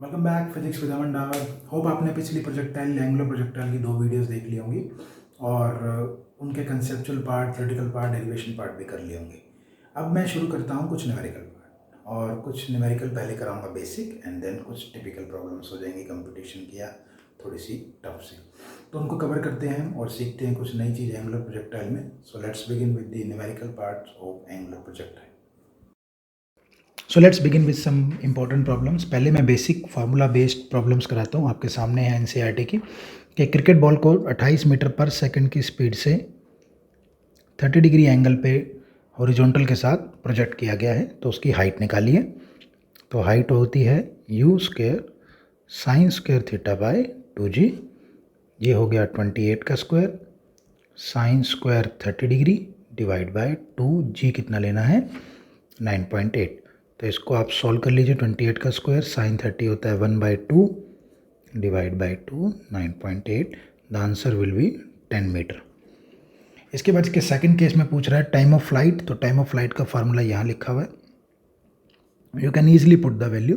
Welcome back physics with Aman Dawar. Hope आपने पिछली projectile angular projectile की 2 वीडियोस देख ली होंगी और उनके conceptual part, theoretical part, derivation part भी कर लिए होंगे। अब मैं शुरू करता हूँ कुछ न्यूमेरिकल पार्ट, और कुछ न्यूमेरिकल पहले कराऊंगा बेसिक, एंड देन कुछ टिपिकल प्रॉब्लम्स हो जाएंगी कंप्यूटेशन की या थोड़ी सी टफ सी। तो उनको कवर करते हैं और सीखते हैं कुछ नई चीज़ एंगुलर प्रोजेक्टाइल में। So let's begin with the numerical parts of angular projectile. So let's begin with some important problems. पहले मैं बेसिक फार्मूला बेस्ड प्रॉब्लम्स कराता हूँ। आपके सामने है एनसीईआरटी की कि क्रिकेट बॉल को 28 मीटर पर सेकंड की स्पीड से 30 डिग्री एंगल पे हॉरिजॉन्टल के साथ प्रोजेक्ट किया गया है, तो उसकी हाइट निकालिए। तो हाइट होती है u square sine square theta bye 2g। ये हो गया 28 का square sine square 30 degree divide by 2g। कितना लेना है? 9.8। तो इसको आप सॉल्व कर लीजिए। 28 का स्क्वायर साइन 30 होता है 1/2 divide by 2 9.8। The answer will be 10 metre. इसके बाद इसके सेकंड केस में पूछ रहा है टाइम ऑफ फ्लाइट। तो टाइम ऑफ फ्लाइट का फार्मूला यहाँ लिखा हुआ है। You can easily put the value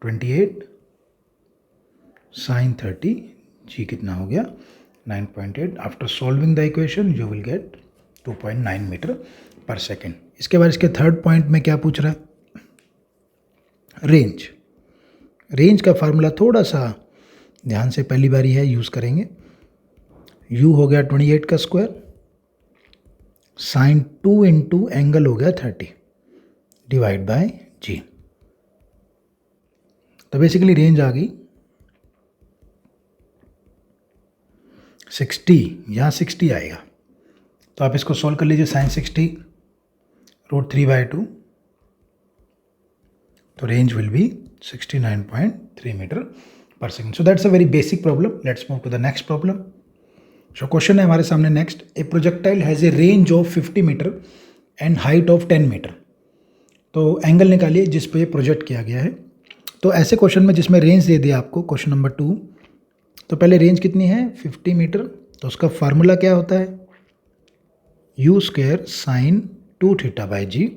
28 sine 30 g कितना हो गया 9.8। After solving the equation you will get 2.9 metre per second. इसके बाद इसके थर्ड पॉइंट में क्या पूछ रहा है? रेंज। रेंज का फार्मूला थोड़ा सा ध्यान से पहली बार ही है, यूज़ करेंगे। u हो गया 28 का स्क्वायर साइन 2 इंटू एंगल हो गया 30 डिवाइड बाय g। तो बेसिकली रेंज आ गई 60, यहाँ 60 आएगा। तो आप इसको सॉल्व कर लीजिए। साइन 60 √3/2, तो range will be 69.3 metre per second. So that's a very basic problem. Let's move to the next problem. So question है हमारे सामने next. A projectile has a range of 50 metre and height of 10 metre. तो angle निकालिए जिस पे project किया गया है। तो ऐसे क्वेश्चन में जिसमें रेंज दे दिया आपको, क्वेश्चन नंबर 2, तो पहले रेंज कितनी है? 50 मीटर। तो उसका फार्मूला क्या होता है? u square sine 2 theta by g.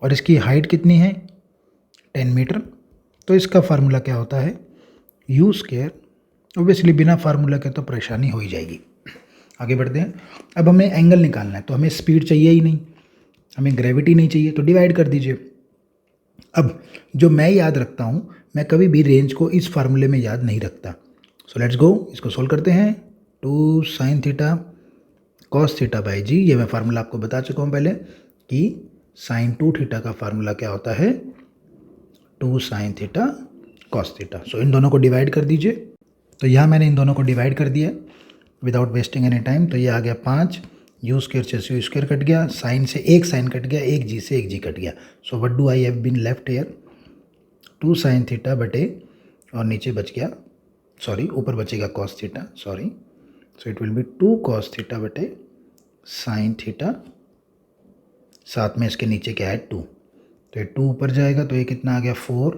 और इसकी हाइट कितनी है? 10 मीटर। तो इसका फार्मूला क्या होता है? u square. ऑब्वियसली बिना फार्मूला के तो परेशानी हो ही जाएगी। आगे बढ़ते हैं। अब हमें एंगल निकालना है, तो हमें स्पीड चाहिए ही नहीं, हमें ग्रेविटी नहीं चाहिए, तो डिवाइड कर दीजिए। अब जो मैं याद रखता हूँ, मैं कभी भी रेंज को इस फार्मूले में याद नहीं रखता। सो लेट्स गो, इसको सोल्व करते हैं। 2 sine theta cos theta by g. ये मैं फार्मूला आपको बता चुका हूँ पहले कि साइन 2 थीटा का फार्मूला क्या होता है? 2 साइन थीटा कॉस थीटा। सो इन दोनों को डिवाइड कर दीजिए। तो यहाँ मैंने इन दोनों को डिवाइड कर दिया विदाउट वेस्टिंग एनी टाइम। तो ये आ गया 5, यू स्क्वायर से यू स्क्वायर कट गया, साइन से एक साइन कट गया, एक जी से एक जी कट गया। So what do I have been left here? 2 sine theta बटे, और नीचे बच गया, सॉरी ऊपर बचेगा cos theta, sorry. So it will be 2 cos theta बटे साइन थीटा, साथ में इसके नीचे क्या है? 2। तो ये 2 ऊपर जाएगा, तो ये कितना आ गया? 4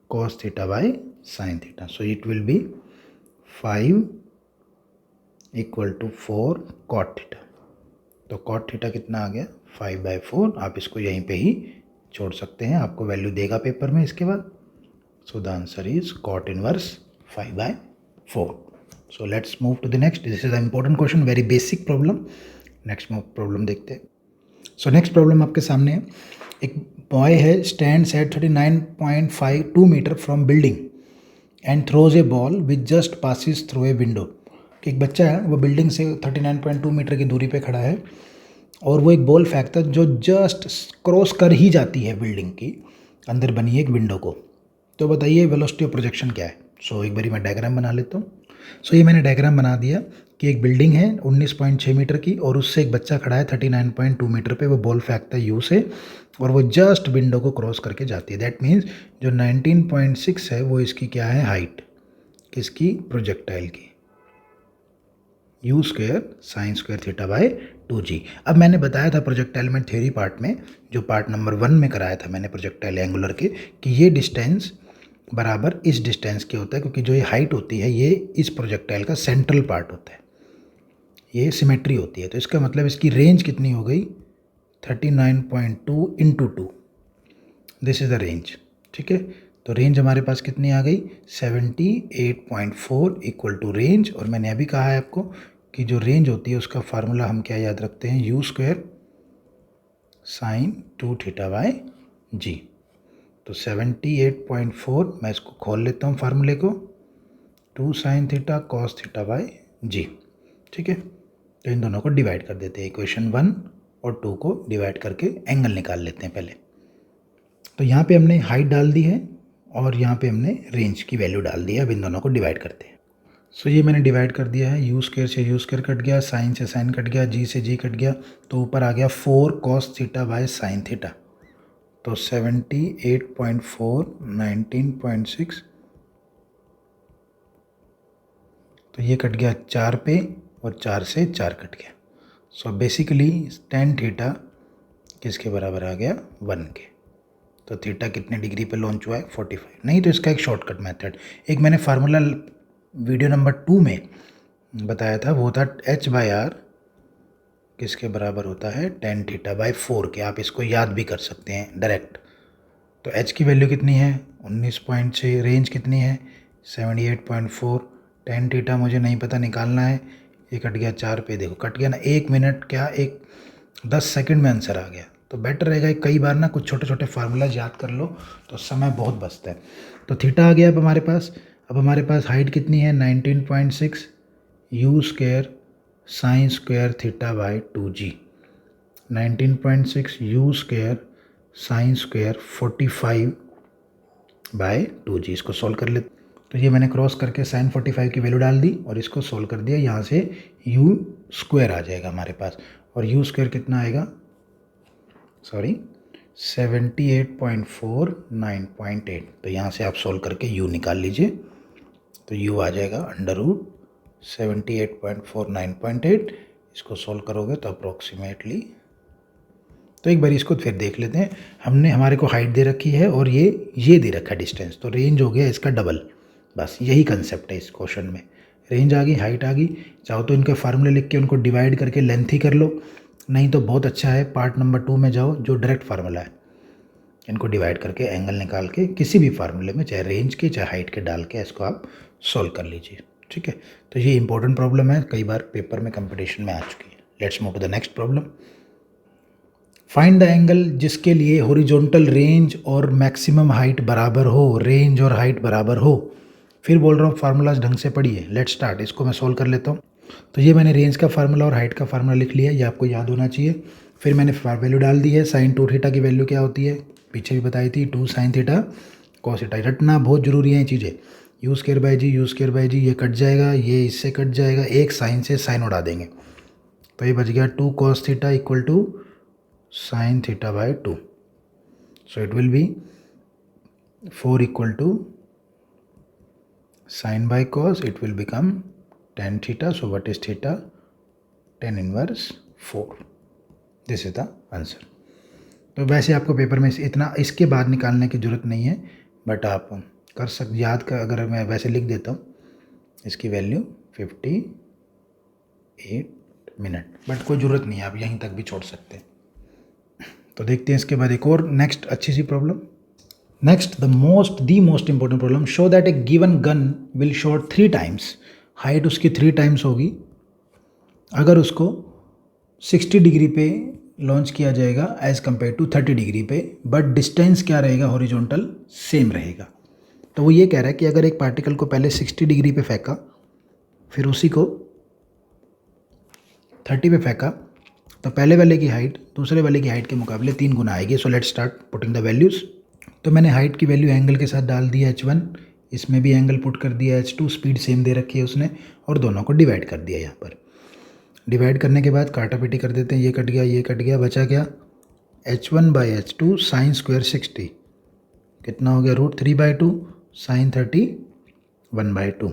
cos theta by sine theta. So it will be 5 equal to 4 cot theta. तो कॉट थीटा कितना आ गया? 5/4। आप इसको यहीं पे ही छोड़ सकते हैं, आपको वैल्यू देगा पेपर में इसके बाद। So the answer is cot inverse 5/4। So let's move to the next. This is a important question, very basic problem. Next problem देखते हैं। सो नेक्स्ट प्रॉब्लम आपके सामने है। एक बॉय है, stands at 39.52 metre from building and throws a ball which just passes through a window. एक बच्चा है, वो बिल्डिंग से 39.2 मीटर की दूरी पे खड़ा है और वो एक बॉल फेंकता है जो जस्ट क्रॉस कर ही जाती है बिल्डिंग की अंदर बनी एक विंडो को। तो बताइए वेलोसिटी ऑफ प्रोजेक्शन क्या है? सो एक बारी मैं डायग्राम बना लेता हूँ। सो ये मैंने डायग्राम बना दिया कि एक बिल्डिंग है 19.6 मीटर की, और उससे एक बच्चा खड़ा है 39.2 मीटर पे। वो बॉल फेंकता है यू से, और वो जस्ट विंडो को क्रॉस करके जाती है। दैट मीन्स जो 19.6 है वो इसकी क्या है? हाइट। किसकी? प्रोजेक्टाइल की। u square sine square theta bye 2g। अब मैंने बताया था प्रोजेक्टाइल में थ्योरी पार्ट में, जो पार्ट नंबर 1 में कराया था मैंने प्रोजेक्टाइल एंगुलर के, कि ये डिस्टेंस बराबर इस डिस्टेंस के होता है, क्योंकि जो ये हाइट होती है ये इस प्रोजेक्टाइल का सेंट्रल पार्ट होता है, ये सिमेट्री होती है। तो इसका मतलब इसकी रेंज कितनी हो गई? 39.2 into 2। This is the range. ठीक है, तो रेंज हमारे पास कितनी आ गई 78.4 इक्वल टू रेंज। और मैंने अभी कहा है आपको कि जो रेंज होती है उसका फार्मूला हम क्या याद रखते हैं, u square sine 2 theta by g. तो 78.4 मैं इसको खोल लेता हूँ फार्मूले को, 2 sine theta cos theta by g. ठीक है, तो इन दोनों को डिवाइड कर देते हैं, इक्वेशन 1 और 2 को डिवाइड करके एंगल निकाल लेते हैं पहले। तो यहाँ पे हमने हाइट डाल दी है और यहाँ पे हमने रेंज की वैल्यू डाल दी है। अब इन दोनों को डिवाइड करते हैं। सो ये मैंने डिवाइड कर दिया है, यू स्क्वायर से यू स्क्वायर कट गया, साइन से साइन कट गया, जी से जी कट गया, तो ऊपर आ गया 4 cos theta by sine theta. तो 78.4 19.6, तो ये कट गया 4 पे और 4 से 4 कट गया। सो बेसिकली tan थीटा किसके बराबर आ गया 1 के। तो थीटा कितने डिग्री पे लॉन्च हुआ है 45। नहीं तो इसका एक शॉर्टकट मेथड, एक मैंने फार्मूला वीडियो नंबर 2 में बताया था, वो था h/r किसके बराबर होता है tan थीटा बाई 4 के। आप इसको याद भी कर सकते हैं डायरेक्ट। तो h की वैल्यू कितनी है 19.6, रेंज कितनी है 78.4, tan थीटा मुझे नहीं पता निकालना है। ये कट गया 4 पे, देखो कट गया ना, 1 मिनट क्या 10 सेकंड में आंसर आ गया। तो बेटर रहेगा कई बार ना कुछ छोटे छोटे फार्मूलाज याद कर लो तो समय बहुत बचता है। तो थीटा आ गया अब हमारे पास। अब हमारे पास हाइट कितनी है 19.6 u square sine square theta by 2g। 19.6 u square sine square 45 by 2g। इसको सॉल्व कर ले। तो ये मैंने क्रॉस करके साइन 45 की वैल्यू डाल दी और इसको सॉल्व कर दिया। यहाँ से यू स्क्वायर आ जाएगा हमारे पास, और यू स्क्वायर कितना आएगा 78.4 9.8। तो यहाँ से आप सॉल्व करके u निकाल लीजिए। तो u आ जाएगा √78.4 9.8। इसको सॉल्व करोगे तो अप्रोक्सीमेटली, तो एक बार इसको फिर देख लेते हैं। हमने हमारे को हाइट दे रखी है और ये दे रखा है डिस्टेंस, तो रेंज हो गया इसका डबल। बस यही कंसेप्ट है इस क्वेश्चन में, रेंज आ गई हाइट आ गई। चाहो तो इनके फार्मूले लिख के उनको डिवाइड करके लेंथ ही कर लो, नहीं तो बहुत अच्छा है पार्ट नंबर 2 में जाओ जो डायरेक्ट फार्मूला है, इनको डिवाइड करके एंगल निकाल के किसी भी फार्मूले में चाहे रेंज के चाहे हाइट के डाल के इसको आप सॉल्व कर लीजिए। ठीक है, तो ये इंपॉर्टेंट प्रॉब्लम है, कई बार पेपर में कंपटीशन में आ चुकी है। Let's move to the next problem. Find the angle जिसके लिए हॉरिजॉन्टल रेंज और मैक्सिमम हाइट बराबर हो, रेंज और हाइट बराबर हो। फिर बोल रहा हूँ फार्मूलाज ढंग से पढ़िए। लेट्स स्टार्ट, इसको मैं सॉल्व कर लेता हूँ। तो ये मैंने रेंज का फार्मूला और हाइट का फार्मूला लिख लिया, ये आपको याद होना चाहिए। फिर मैंने वैल्यू डाल दी है, साइन 2 थीटा की वैल्यू क्या होती है पीछे भी बताई थी, 2 साइन थीटा कॉस थीटा। रटना बहुत जरूरी है ये चीज़ें। U square by g, u square by g, ये कट जाएगा, ये इससे कट जाएगा, एक साइन से साइन उड़ा देंगे। तो ये बच गया 2 cos theta equal to sine theta by 2। So it will be 4 equal to sine by cos, it will become tan theta. So what is theta? tan inverse 4. This is the answer. तो वैसे आपको paper में इतना इसके बाद निकालने की ज़रूरत नहीं है, बट आप कर सकते याद का। अगर मैं वैसे लिख देता हूँ इसकी वैल्यू 58 मिनट, बट कोई ज़रूरत नहीं है, आप यहीं तक भी छोड़ सकते हैं। तो देखते हैं इसके बाद एक और नेक्स्ट अच्छी सी problem. Next the most important problem, show that a given gun will shot 3 times. Height उसकी 3 टाइम्स होगी अगर उसको 60 डिग्री पे लॉन्च किया जाएगा एज़ कम्पेयर टू 30 डिग्री पे, बट डिस्टेंस क्या रहेगा हॉरिजॉन्टल सेम रहेगा। तो वो ये कह रहा है कि अगर एक पार्टिकल को पहले 60 डिग्री पे फेंका, फिर उसी को 30 पे फेंका, तो पहले वाले की हाइट दूसरे वाले की हाइट के मुकाबले 3 गुना आएगी। So let's start putting the values. तो मैंने हाइट की वैल्यू एंगल के साथ डाल दी है h1, इसमें भी एंगल पुट कर दिया h2, स्पीड सेम दे रखी है उसने, और दोनों को डिवाइड कर दिया। यहाँ पर डिवाइड करने के बाद काटापीटी कर देते हैं, ये कट गया, बचा क्या h1 by h2 sine square 60 कितना हो गया √3/2 sine 31/2।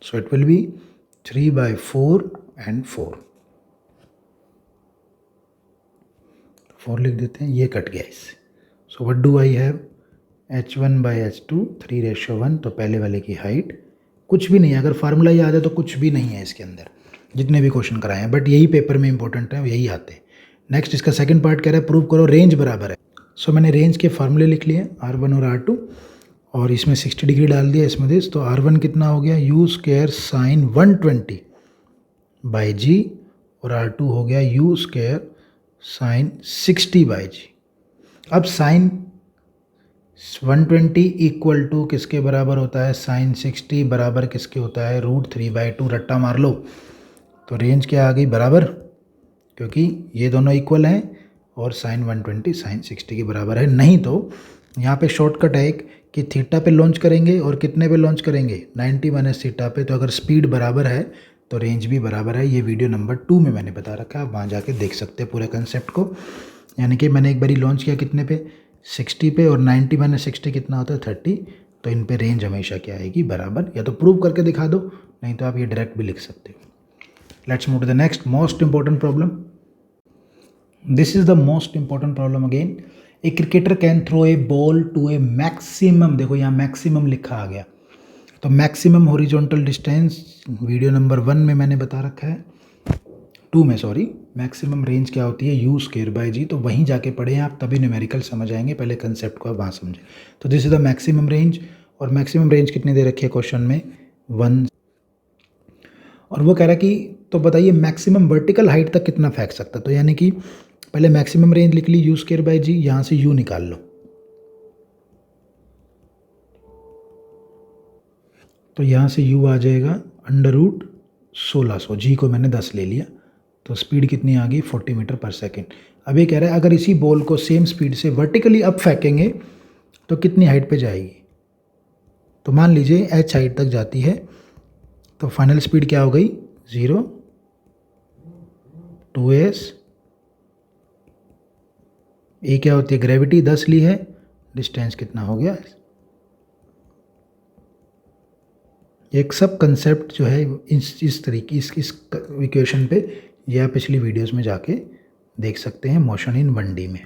So it will be 3/4 and 4 लिख देते हैं, ये कट गया इससे। सो what do I have h1 by h2 3:1। तो पहले वाले की हाइट कुछ भी नहीं है, अगर फार्मूला याद है तो कुछ भी नहीं है इसके अंदर, जितने भी क्वेश्चन कराए हैं, बट यही पेपर में इंपॉर्टेंट है, यही आते हैं। नेक्स्ट इसका सेकंड पार्ट कह रहा है प्रूव करो रेंज बराबर है। सो मैंने रेंज के फार्मूले लिख लिए R1 और R2 और इसमें 60 डिग्री डाल दिया इसमें दिस, तो R1 कितना हो गया U square sign 120 by g और R2 हो गया U स्क्वायर साइन 60 बाई जी। अब साइन 120 इक्वल टू किसके बराबर होता है, साइन 60 बराबर किसके होता है, √3/2, रट्टा मार लो। तो रेंज क्या आ गई बराबर, क्योंकि ये दोनों इक्वल हैं और साइन 120 साइन 60 के बराबर है। नहीं तो यहाँ पे शॉर्टकट है एक कि थीटा पे लॉन्च करेंगे और कितने पे लॉन्च करेंगे, 90 माइनस थीटा पे। तो अगर स्पीड बराबर है तो रेंज भी बराबर है। ये वीडियो नंबर 2 में मैंने बता रखा है, आप वहाँ जाके देख सकते हैं पूरे कंसेप्ट को। यानी कि मैंने एक बारी लॉन्च किया कितने पे, 60 पे, और 90 माइनस 60 कितना होता है, 30। तो इन पे रेंज हमेशा क्या आएगी, बराबर। या तो प्रूव करके दिखा दो, नहीं तो आप ये डायरेक्ट भी लिख सकते हो। Let's move to the next most important problem. This is the most important problem again. A cricketer can throw a ball to a maximum, देखो यहाँ मैक्सिमम लिखा आ गया, तो maximum horizontal distance video number 1 में मैंने बता रखा है, 2 में सॉरी। मैक्सिमम रेंज क्या होती है, U स्क्वायर बाई जी। तो वहीं जाके पढ़ें आप, तभी न्यूमेरिकल समझ आएंगे, पहले कंसेप्ट को आप वहाँ समझें। तो this is the maximum range, और मैक्सिमम रेंज कितनी दे रखी है क्वेश्चन में, 1। और वो कह रहा है कि तो बताइए मैक्सिमम वर्टिकल हाइट तक कितना फेंक सकता। तो यानी कि पहले मैक्सिमम रेंज लिख ली U स्क्वायर बाई जी, यहाँ से U निकाल लो। तो यहाँ से U आ जाएगा √1600, G को मैंने 10 ले लिया, तो स्पीड कितनी आ गई, 40 मीटर पर सेकेंड। अब ये कह रहा है अगर इसी बॉल को सेम स्पीड से वर्टिकली अप फेंकेंगे तो कितनी हाइट पे जाएगी। तो मान लीजिए H हाइट तक जाती है, तो फाइनल स्पीड क्या हो गई, 0, 2s, ये क्या होती है, ग्रेविटी 10 ली है, डिस्टेंस कितना हो गया। एक सब कंसेप्ट जो है इस तरीके इस इक्वेशन पे, ये आप पिछली वीडियोस में जाके देख सकते हैं, मोशन इन 1D में।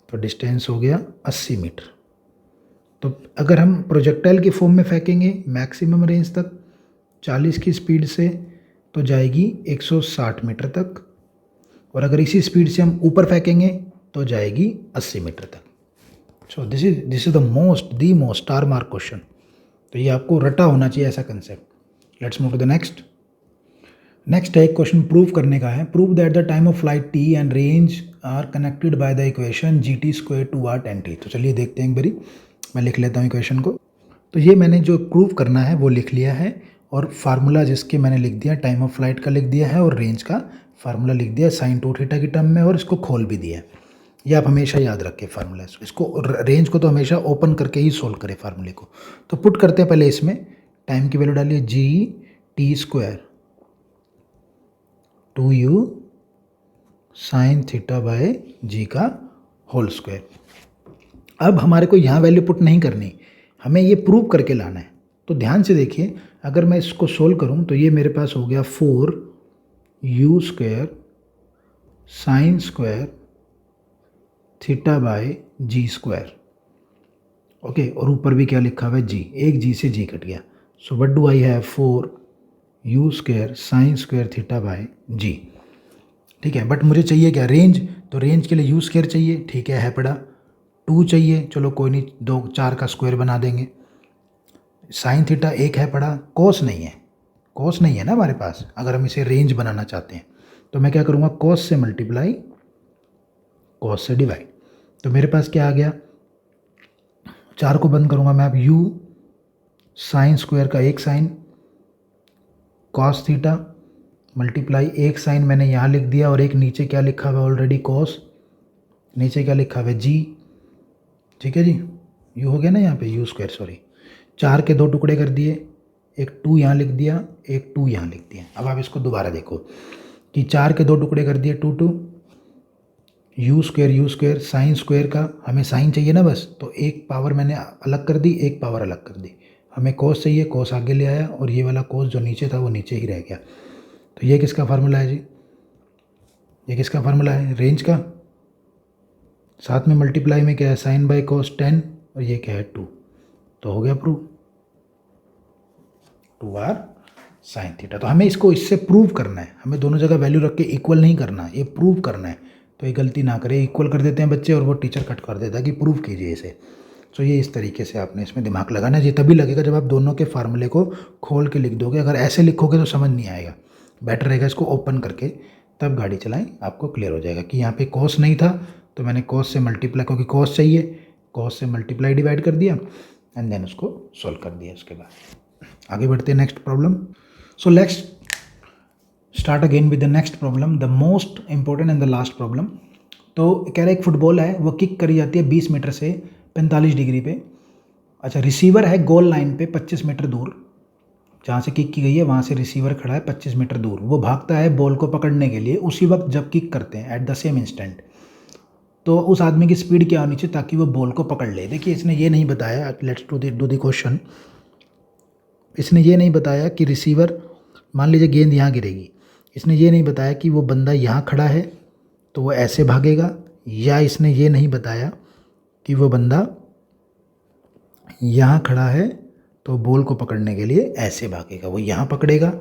तो डिस्टेंस हो गया 80 मीटर। तो अगर हम प्रोजेक्टाइल की फॉर्म में फेंकेंगे मैक्सिमम रेंज तक 40 की स्पीड से, तो जाएगी 160 मीटर तक, और अगर इसी स्पीड से हम ऊपर फेंकेंगे तो जाएगी 80 मीटर तक। So this is the most star mark question. तो ये आपको रटा होना चाहिए ऐसा concept. Let's move to the next है एक क्वेश्चन प्रूव करने का है। Prove that the time of flight t and range are connected by the equation gt square 2r10t। तो चलिए देखते हैं एक बारी, मैं लिख लेता हूँ इक्वेशन को। तो ये मैंने जो प्रूव करना है वो लिख लिया है, और फार्मूला जिसके मैंने लिख दिया, टाइम ऑफ फ्लाइट का लिख दिया है, और रेंज का फार्मूला लिख दिया साइन 2 थीटा की टर्म में, और इसको खोल भी दिया है। ये आप हमेशा याद रखें फार्मूला, इसको रेंज को तो हमेशा ओपन करके ही सोल्व करें फार्मूले को। तो पुट करते हैं पहले, इसमें टाइम की वैल्यू डालिए, GT square 2U sine theta by g का होल स्क्वायर। अब हमारे को यहाँ वैल्यू पुट नहीं करनी, हमें ये प्रूव करके लाना है। तो ध्यान से देखिए, अगर मैं इसको सोल्व करूँ तो ये मेरे पास हो गया 4U square sine square theta by g square. Okay, और ऊपर भी क्या लिखा हुआ है, G, एक G से G कट गया। So what do I have, 4U square sine square theta by g. ठीक है, बट मुझे चाहिए क्या, रेंज। तो रेंज के लिए U स्क्वायर चाहिए, ठीक है पड़ा। 2 चाहिए, चलो कोई नहीं, 2 4 का स्क्वायर बना देंगे। साइन थीटा 1 है पड़ा, कोस नहीं है ना हमारे पास, अगर हम इसे रेंज बनाना चाहते हैं। तो मैं क्या करूँगा, कोस से मल्टीप्लाई, कोस से डिवाइड। तो मेरे पास क्या आ गया, 4 को बंद करूँगा मैं, अब U साइन स्क्वायर का एक साइन कॉस थीटा मल्टीप्लाई एक साइन मैंने यहाँ लिख दिया, और एक नीचे क्या लिखा हुआ है ऑलरेडी, कॉस, नीचे क्या लिखा हुआ है, G। ठीक है जी, U हो गया ना यहाँ पे, U स्क्वायर सॉरी। 4 के 2 टुकड़े कर दिए, एक 2 यहाँ लिख दिया, एक 2 यहाँ लिख दिया। अब आप इसको दोबारा देखो कि 4 के 2 टुकड़े कर दिए, 2 U स्क्वायर साइन स्क्वायर का हमें साइन चाहिए ना बस, तो एक पावर मैंने अलग कर दी, एक पावर अलग कर दी। हमें कोस चाहिए, कोस आगे ले आया, और ये वाला कोस जो नीचे था वो नीचे ही रह गया। तो ये किसका फार्मूला है जी, ये किसका फार्मूला है, रेंज का। साथ में मल्टीप्लाई में क्या है, साइन बाय कोस 10, और ये क्या है 2। तो हो गया प्रूव, 2r साइन थीटा। तो हमें इसको इससे प्रूव करना है, हमें दोनों जगह वैल्यू रख के इक्वल नहीं करना, ये प्रूव करना है। तो ये गलती ना करें, इक्वल कर देते हैं बच्चे और वो टीचर कट कर देता है कि प्रूव कीजिए इसे। तो ये इस तरीके से आपने इसमें दिमाग लगाना है। ये तभी लगेगा जब आप दोनों के फार्मूले को खोल के लिख दोगे। अगर ऐसे लिखोगे तो समझ नहीं आएगा। बेटर रहेगा इसको ओपन करके तब गाड़ी चलाएं, आपको क्लियर हो जाएगा कि यहाँ पे कॉस नहीं था तो मैंने कॉस से मल्टीप्लाई, क्योंकि कॉस चाहिए, कॉस से मल्टीप्लाई डिवाइड कर दिया एंड देन उसको सॉल्व कर दिया। उसके बाद आगे बढ़ते हैं next problem. So next start again with the next problem, the most important and the last problem. तो कह रहा है एक फुटबॉल है, वो किक करी जाती है 20 मीटर से 45 डिग्री पे। अच्छा, रिसीवर है गोल लाइन पे 25 मीटर दूर, जहाँ से किक की गई है वहाँ से रिसीवर खड़ा है 25 मीटर दूर। वो भागता है बॉल को पकड़ने के लिए उसी वक्त जब किक करते हैं, एट द सेम इंस्टेंट। तो उस आदमी की स्पीड क्या होनी चाहिए ताकि वो बॉल को पकड़ ले। देखिए इसने ये नहीं बताया, लेट्स डू द क्वेश्चन। इसने ये नहीं बताया कि रिसीवर, मान लीजिए गेंद यहाँ गिरेगी, इसने ये नहीं बताया कि वो बंदा यहाँ खड़ा है तो वो ऐसे भागेगा, या इसने ये नहीं बताया कि वो बंदा यहाँ खड़ा है तो बॉल को पकड़ने के लिए ऐसे भागेगा। वो यहाँ पकड़ेगा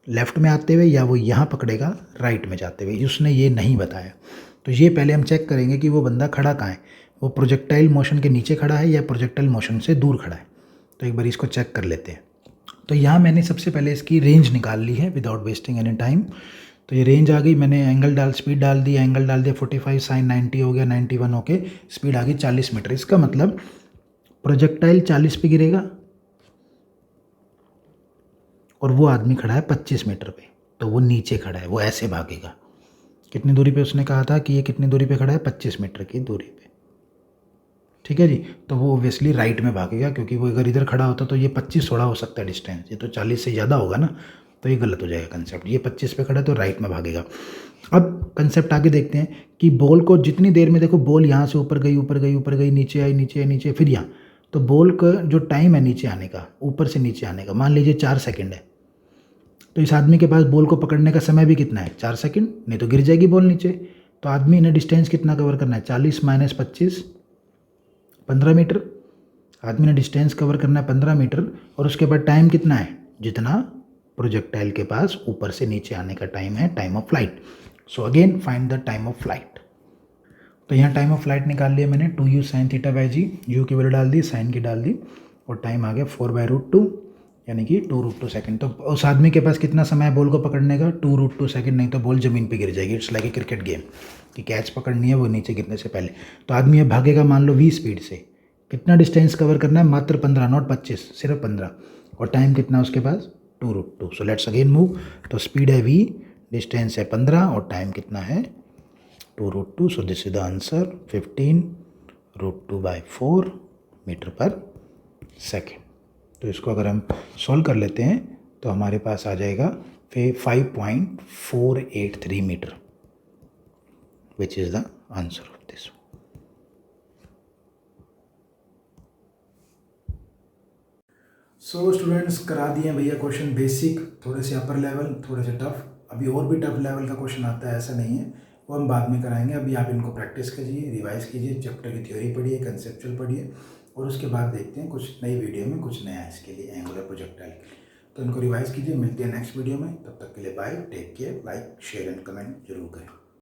लेफ़्ट में आते हुए या वो यहाँ पकड़ेगा राइट में जाते हुए, उसने ये नहीं बताया। तो ये पहले हम चेक करेंगे कि वो बंदा खड़ा कहाँ है, वो प्रोजेक्टाइल मोशन के नीचे खड़ा है या प्रोजेक्टाइल मोशन से दूर खड़ा है। तो एक बार इसको चेक कर लेते हैं। तो यहाँ मैंने सबसे पहले इसकी रेंज निकाल ली है विदाउट वेस्टिंग एनी टाइम। तो ये रेंज आ गई, मैंने एंगल स्पीड डाल दी, एंगल डाल दिया 45 साइन 90 हो गया, 91 होके स्पीड आ गई 40 मीटर। इसका मतलब प्रोजेक्टाइल 40 पे गिरेगा और वो आदमी खड़ा है 25 मीटर पे, तो वो नीचे खड़ा है, वो ऐसे भागेगा। कितनी दूरी पे उसने कहा था कि ये कितनी दूरी पे खड़ा है, 25 मीटर की दूरी पे, ठीक है जी। तो वो ऑब्वियसली राइट में भागेगा, क्योंकि वो अगर इधर खड़ा होता तो ये 25 थोड़ा हो सकता है डिस्टेंस, ये तो 40 से ज़्यादा होगा ना, तो ये गलत हो जाएगा कंसेप्ट। ये 25 पे खड़ा है तो राइट में भागेगा। अब कंसेप्ट आगे देखते हैं कि बॉल को जितनी देर में, देखो बॉल यहाँ से ऊपर गई ऊपर गई ऊपर गई, नीचे आई नीचे आई नीचे, फिर यहाँ, तो बॉल का जो टाइम है नीचे आने का, ऊपर से नीचे आने का, मान लीजिए 4 सेकंड है। तो इस आदमी के पास बॉल को पकड़ने का समय भी कितना है, 4 सेकंड, नहीं तो गिर जाएगी बॉल नीचे। तो आदमी ने डिस्टेंस कितना कवर करना है, 40 माइनस 25, 15 मीटर। आदमी ने डिस्टेंस कवर करना है 15 मीटर, और उसके बाद टाइम कितना है, जितना प्रोजेक्टाइल के पास ऊपर से नीचे आने का टाइम है, time of flight. So again find the time of flight. तो यहाँ टाइम ऑफ फ्लाइट निकाल लिया मैंने, 2u sine theta by g, u की वैल्यू डाल दी, साइन की डाल दी, और टाइम आ गया 4/√2 यानी कि 2√2 सेकंड। तो उस आदमी के पास कितना समय है बॉल को पकड़ने का, 2√2 सेकंड, नहीं तो बॉल ज़मीन पे गिर जाएगी। It's like a cricket game कि कैच पकड़नी है वो नीचे गिरने से पहले। तो आदमी अब भागेगा मान लो 20 स्पीड से, कितना डिस्टेंस कवर करना है, मात्र 15, नॉट 25, सिर्फ 15, और टाइम कितना उसके पास 2√2। So let's again move. तो स्पीड है v, डिस्टेंस है 15 और टाइम कितना है 2√2। So this is the answer 15√2/4 metre per second. तो इसको अगर हम सॉल्व कर लेते हैं तो हमारे पास आ जाएगा 5.483 metre, which is the answer of this. So students, करा दिए भैया क्वेश्चन बेसिक, थोड़े से अपर लेवल, थोड़े से टफ। अभी और भी टफ लेवल का क्वेश्चन आता है, ऐसा नहीं है, वो हम बाद में कराएंगे। अभी आप इनको प्रैक्टिस कीजिए, रिवाइज कीजिए, चैप्टर की थ्योरी पढ़िए, कंसेप्चुअल पढ़िए, और उसके बाद देखते हैं कुछ नई वीडियो में कुछ नया इसके लिए एंगुलर प्रोजेक्टाइल के लिए। तो इनको रिवाइज कीजिए, मिलते हैं नेक्स्ट वीडियो में। तब तक के लिए bye, take care, like share and comment जरूर करें।